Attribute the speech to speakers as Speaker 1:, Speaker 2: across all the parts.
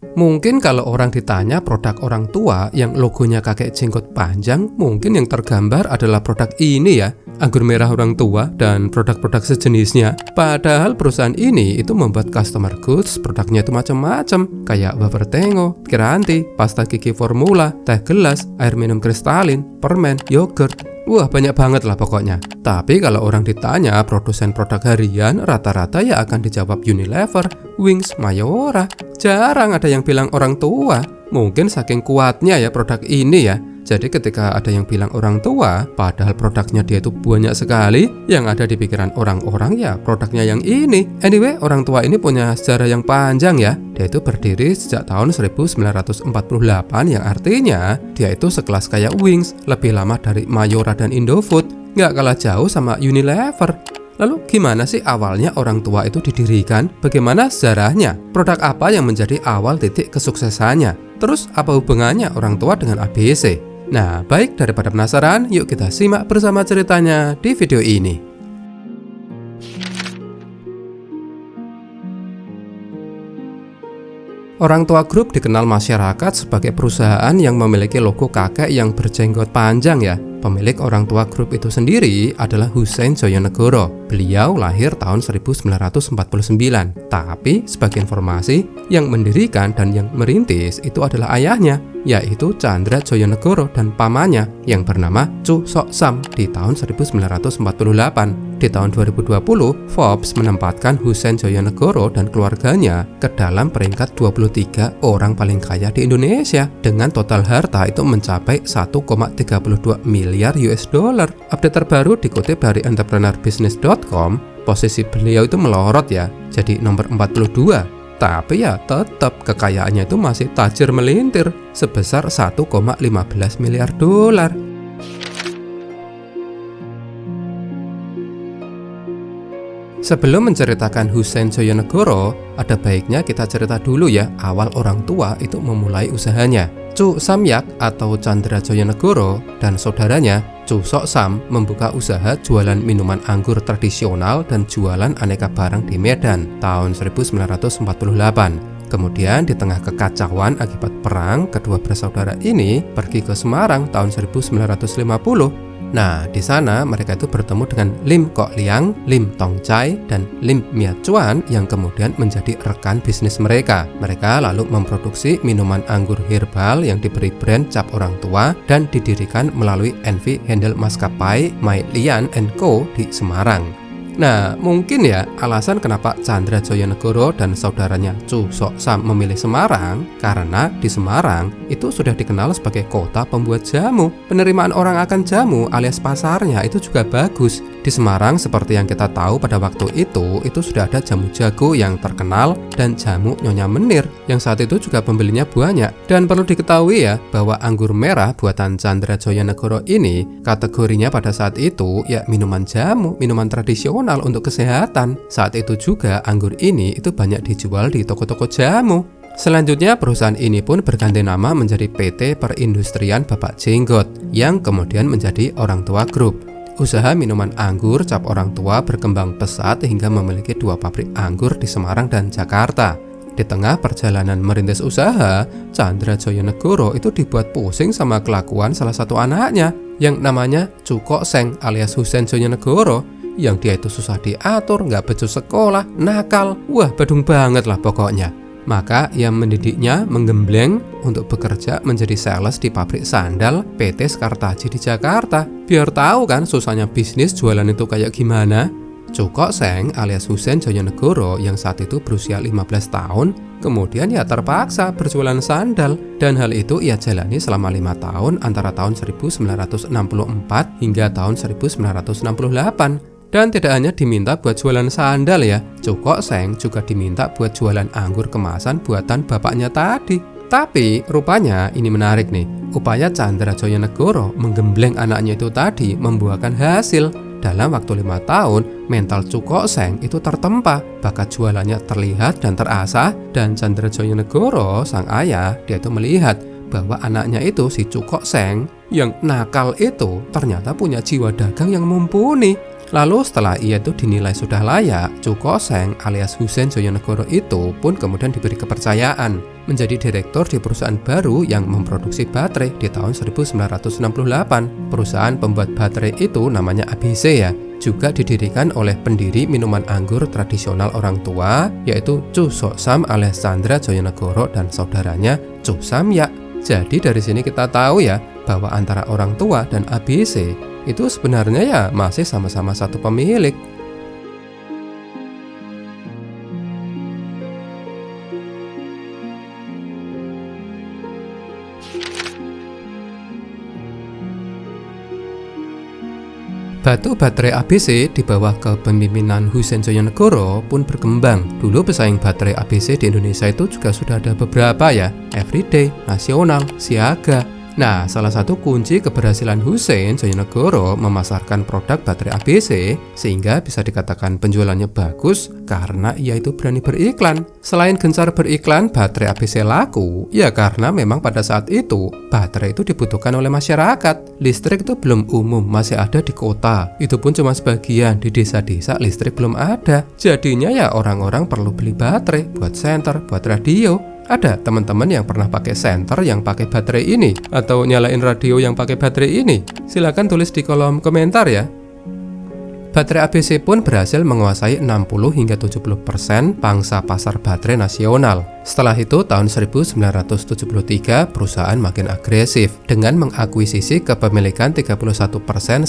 Speaker 1: Mungkin kalau orang ditanya produk orang tua yang logonya kakek jenggot panjang, mungkin yang tergambar adalah produk ini ya, anggur merah orang tua dan produk-produk sejenisnya. Padahal perusahaan ini itu membuat customer goods, produknya itu macam-macam, kayak wafer tengo, Kiranti, pasta gigi formula, teh gelas, air minum kristalin, permen, yogurt. Wah, banyak banget lah pokoknya. Tapi kalau orang ditanya produsen produk harian, rata-rata ya akan dijawab Unilever, Wings, Mayora. Jarang ada yang bilang orang tua. Mungkin saking kuatnya ya produk ini ya. Jadi ketika ada yang bilang orang tua, padahal produknya dia itu banyak sekali, yang ada di pikiran orang-orang ya produknya yang ini. Anyway, orang tua ini punya sejarah yang panjang ya. Dia itu berdiri sejak tahun 1948, yang artinya dia itu sekelas kayak Wings, lebih lama dari Mayora dan Indofood, nggak kalah jauh sama Unilever. Lalu gimana sih awalnya orang tua itu didirikan? Bagaimana sejarahnya? Produk apa yang menjadi awal titik kesuksesannya? Terus apa hubungannya orang tua dengan ABC? Nah, baik, daripada penasaran, yuk kita simak bersama ceritanya di video ini. Orang Tua Group dikenal masyarakat sebagai perusahaan yang memiliki logo kakek yang berjenggot panjang ya. Pemilik Orang Tua Group itu sendiri adalah Hussein Joyonegoro. Beliau lahir tahun 1949. Tapi sebagai informasi, yang mendirikan dan yang merintis itu adalah ayahnya, yaitu Chandra Joyonegoro dan pamannya yang bernama Chu Sok Sam di tahun 1948. Di tahun 2020, Forbes menempatkan Hussein Joyonegoro dan keluarganya ke dalam peringkat 23 orang paling kaya di Indonesia dengan total harta itu mencapai 1,32 miliar US dollar. Update terbaru dikutip dari entrepreneurbusiness.com, posisi beliau itu melorot ya, jadi nomor 42. Tapi ya tetap kekayaannya itu masih tajir melintir sebesar 1,15 miliar dolar. Sebelum menceritakan Hussein Joyonegoro, ada baiknya kita cerita dulu ya awal orang tua itu memulai usahanya. Chu Samyak atau Chandra Joyonegoro dan saudaranya Chu Sok Sam membuka usaha jualan minuman anggur tradisional dan jualan aneka barang di Medan tahun 1948. Kemudian di tengah kekacauan akibat perang, kedua bersaudara ini pergi ke Semarang tahun 1950. Nah, di sana mereka itu bertemu dengan Lim Kok Liang, Lim Tong Chai, dan Lim Mia Chuan yang kemudian menjadi rekan bisnis mereka. Mereka lalu memproduksi minuman anggur herbal yang diberi brand cap orang tua dan didirikan melalui NV Handel Maskapai My Lian & Co di Semarang. Nah, mungkin ya alasan kenapa Chandra Joyonegoro dan saudaranya Chu Sok Sam memilih Semarang karena di Semarang itu sudah dikenal sebagai kota pembuat jamu. Penerimaan orang akan jamu alias pasarnya itu juga bagus. Di Semarang seperti yang kita tahu pada waktu itu sudah ada jamu jago yang terkenal dan jamu Nyonya Menir yang saat itu juga pembelinya banyak. Dan perlu diketahui ya bahwa anggur merah buatan Chandra Joyonegoro ini kategorinya pada saat itu ya minuman jamu, minuman tradisional untuk kesehatan. Saat itu juga anggur ini itu banyak dijual di toko-toko jamu. Selanjutnya perusahaan ini pun berganti nama menjadi PT Perindustrian Bapak Jenggot yang kemudian menjadi Orang Tua Group. Usaha minuman anggur cap orang tua berkembang pesat hingga memiliki 2 pabrik anggur di Semarang dan Jakarta. Di tengah perjalanan merintis usaha, Chandra Joyonegoro itu dibuat pusing sama kelakuan salah satu anaknya yang namanya Chu Kok Seng alias Hussein Joyonegoro, yang dia itu susah diatur, nggak becus sekolah, nakal, wah badung banget lah pokoknya. Maka ia mendidiknya menggembleng untuk bekerja menjadi sales di pabrik sandal PT Skartaji di Jakarta. Biar tahu kan susahnya bisnis jualan itu kayak gimana. Chu Kok Seng alias Hussein Joyonegoro yang saat itu berusia 15 tahun, kemudian ia terpaksa berjualan sandal. Dan hal itu ia jalani selama 5 tahun antara tahun 1964 hingga tahun 1968. Dan tidak hanya diminta buat jualan sandal ya, Chu Kok Seng juga diminta buat jualan anggur kemasan buatan bapaknya tadi. Tapi rupanya ini menarik nih, upaya Chandra Joyonegoro menggembleng anaknya itu tadi membuahkan hasil. Dalam waktu 5 tahun, mental Chu Kok Seng itu tertempa, bakat jualannya terlihat dan terasah. Dan Chandra Joyonegoro, sang ayah, dia itu melihat bahwa anaknya itu si Chu Kok Seng yang nakal itu ternyata punya jiwa dagang yang mumpuni. Lalu setelah ia itu dinilai sudah layak, Chu Kok Seng alias Hussein Joyonegoro itu pun kemudian diberi kepercayaan menjadi direktur di perusahaan baru yang memproduksi baterai di tahun 1968. Perusahaan pembuat baterai itu namanya ABC ya, juga didirikan oleh pendiri minuman anggur tradisional orang tua, yaitu Chu Sok-sam alias Chandra Joyonegoro dan saudaranya Chu Samyak. Jadi dari sini kita tahu ya, bahwa antara orang tua dan ABC itu sebenarnya ya masih sama-sama satu pemilik. Batu baterai ABC di bawah kepemimpinan Hussein Joyonegoro pun berkembang. Dulu pesaing baterai ABC di Indonesia itu juga sudah ada beberapa ya, Everyday, Nasional, Siaga. Nah, salah satu kunci keberhasilan Hussein Joyonegoro memasarkan produk baterai ABC sehingga bisa dikatakan penjualannya bagus karena ia itu berani beriklan. Selain gencar beriklan, baterai ABC laku ya karena memang pada saat itu baterai itu dibutuhkan oleh masyarakat. Listrik itu belum umum, masih ada di kota. Itu pun cuma sebagian, di desa-desa listrik belum ada. Jadinya ya orang-orang perlu beli baterai buat senter, buat radio. Ada teman-teman yang pernah pakai senter yang pakai baterai ini atau nyalain radio yang pakai baterai ini? Silakan tulis di kolom komentar ya. Baterai ABC pun berhasil menguasai 60 hingga 70% pangsa pasar baterai nasional. Setelah itu tahun 1973 perusahaan makin agresif dengan mengakuisisi kepemilikan 31%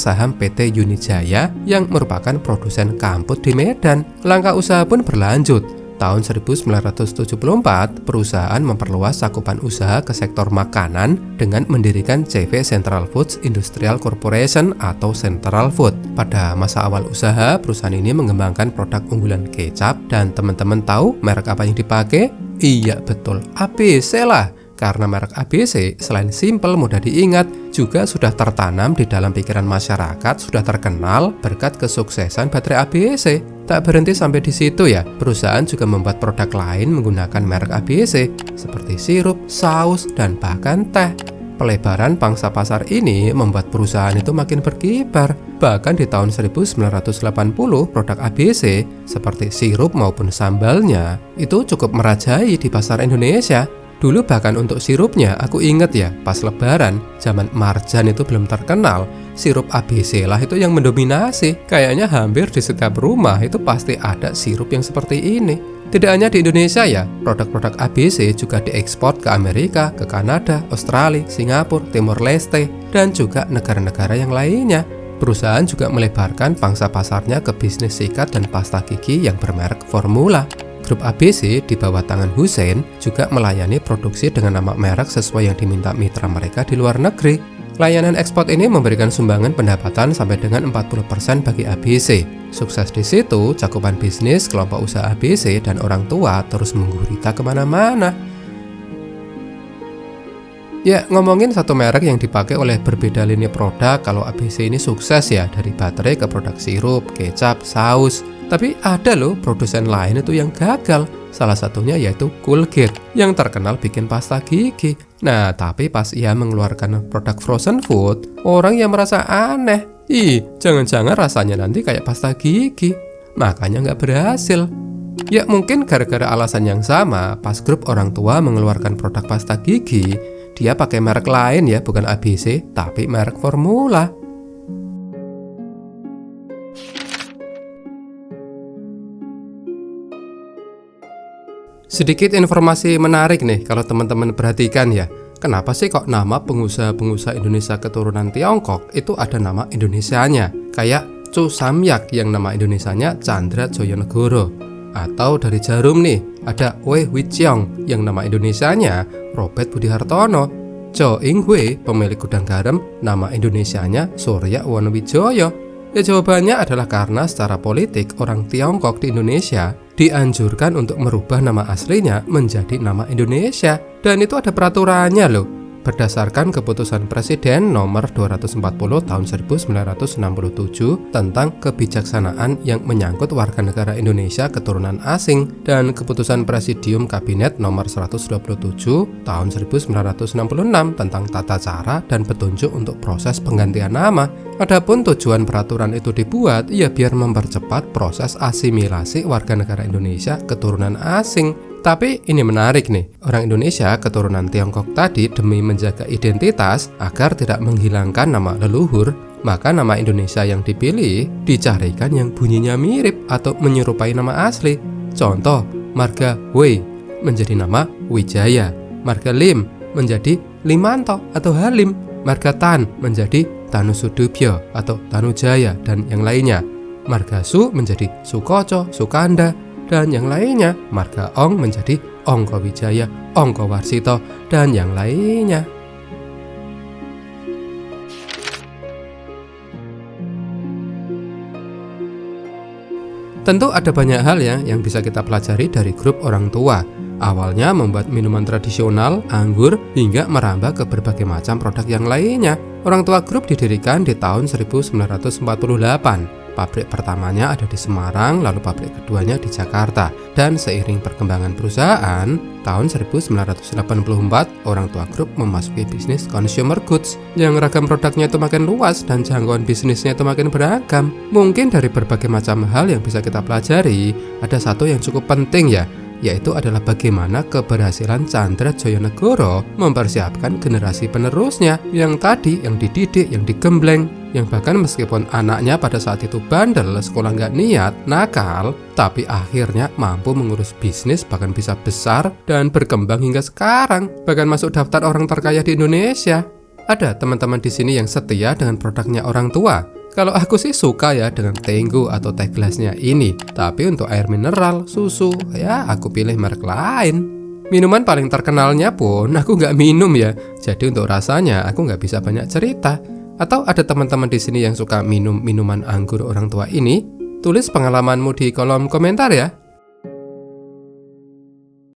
Speaker 1: saham PT Unijaya yang merupakan produsen kamput di Medan. Langkah usaha pun berlanjut. Tahun 1974, perusahaan memperluas cakupan usaha ke sektor makanan dengan mendirikan CV Central Foods Industrial Corporation atau Central Food. Pada masa awal usaha, perusahaan ini mengembangkan produk unggulan kecap dan teman-teman tahu merek apa yang dipakai? Iya betul, ABC lah. Karena merek ABC selain simpel mudah diingat, juga sudah tertanam di dalam pikiran masyarakat, sudah terkenal berkat kesuksesan baterai ABC. Tak berhenti sampai di situ ya, perusahaan juga membuat produk lain menggunakan merek ABC seperti sirup, saus, dan bahkan teh. Pelebaran pangsa pasar ini membuat perusahaan itu makin berkibar. Bahkan di tahun 1980, produk ABC seperti sirup maupun sambalnya itu cukup merajai di pasar Indonesia. Dulu bahkan untuk sirupnya, aku inget ya, pas lebaran, zaman Marjan itu belum terkenal, sirup ABC lah itu yang mendominasi. Kayaknya hampir di setiap rumah itu pasti ada sirup yang seperti ini. Tidak hanya di Indonesia ya, produk-produk ABC juga diekspor ke Amerika, ke Kanada, Australia, Singapura, Timor Leste, dan juga negara-negara yang lainnya. Perusahaan juga melebarkan pangsa pasarnya ke bisnis sikat dan pasta gigi yang bermerek Formula. Grup ABC di bawah tangan Hussein juga melayani produksi dengan nama merek sesuai yang diminta mitra mereka di luar negeri. Layanan ekspor ini memberikan sumbangan pendapatan sampai dengan 40% bagi ABC. Sukses di situ, cakupan bisnis kelompok usaha ABC dan orang tua terus menggurita kemana-mana. Ya, ngomongin satu merek yang dipakai oleh berbeda lini produk, kalau ABC ini sukses ya, dari baterai ke produk sirup, kecap, saus. Tapi ada loh produsen lain itu yang gagal. Salah satunya yaitu Colgate yang terkenal bikin pasta gigi. Nah, tapi pas ia mengeluarkan produk frozen food, orang yang merasa aneh. Jangan-jangan rasanya nanti kayak pasta gigi. Makanya nggak berhasil. Ya mungkin gara-gara alasan yang sama, pas grup orang tua mengeluarkan produk pasta gigi, dia pakai merek lain ya, bukan ABC, tapi merek Formula. Sedikit informasi menarik nih kalau teman-teman perhatikan ya. Kenapa sih kok nama pengusaha-pengusaha Indonesia keturunan Tiongkok itu ada nama Indonesianya? Kayak Chu Samyak yang nama Indonesianya Chandra Joyonegoro. Atau dari Jarum nih, ada Wei Wichiong yang nama Indonesianya Robert Budi Hartono. Cho Ing Hui, pemilik gudang garam, nama Indonesianya Surya Wonowijoyo. Ya jawabannya adalah karena secara politik orang Tiongkok di Indonesia dianjurkan untuk merubah nama aslinya menjadi nama Indonesia. Dan itu ada peraturannya loh. Berdasarkan keputusan Presiden nomor 240 tahun 1967 tentang kebijaksanaan yang menyangkut warga negara Indonesia keturunan asing dan keputusan Presidium Kabinet nomor 127 tahun 1966 tentang tata cara dan petunjuk untuk proses penggantian nama. Adapun tujuan peraturan itu dibuat ya biar mempercepat proses asimilasi warga negara Indonesia keturunan asing. Tapi ini menarik nih, orang Indonesia keturunan Tiongkok tadi demi menjaga identitas agar tidak menghilangkan nama leluhur, maka nama Indonesia yang dipilih dicarikan yang bunyinya mirip atau menyerupai nama asli. Contoh, marga Wei menjadi nama Wijaya, marga Lim menjadi Limanto atau Halim, marga Tan menjadi Tanusudibyo atau Tanujaya dan yang lainnya, marga Su menjadi Sukoco, Sukanda, dan yang lainnya, marga Ong menjadi Ongkowijaya, Ongkowarsito, dan yang lainnya. Tentu ada banyak hal ya yang bisa kita pelajari dari grup orang tua. Awalnya membuat minuman tradisional, anggur, hingga merambah ke berbagai macam produk yang lainnya. Orang tua grup didirikan di tahun 1948. Pabrik pertamanya ada di Semarang, lalu pabrik keduanya di Jakarta. Dan seiring perkembangan perusahaan, tahun 1984 orang tua grup memasuki bisnis consumer goods yang ragam produknya itu makin luas dan jangkauan bisnisnya itu makin beragam. Mungkin dari berbagai macam hal yang bisa kita pelajari, ada satu yang cukup penting ya, yaitu adalah bagaimana keberhasilan Tjandra Djojonegoro mempersiapkan generasi penerusnya yang dididik, yang digembleng, yang bahkan meskipun anaknya pada saat itu bandel, sekolah nggak niat, nakal, tapi akhirnya mampu mengurus bisnis bahkan bisa besar dan berkembang hingga sekarang, bahkan masuk daftar orang terkaya di Indonesia. Ada teman-teman di sini yang setia dengan produknya orang tua. Kalau aku sih suka ya dengan Tenggo atau teh gelasnya ini, tapi untuk air mineral, susu, ya aku pilih merek lain. Minuman paling terkenalnya pun aku nggak minum ya, jadi untuk rasanya aku nggak bisa banyak cerita. Atau ada teman-teman di sini yang suka minum minuman anggur orang tua ini? Tulis pengalamanmu di kolom komentar ya.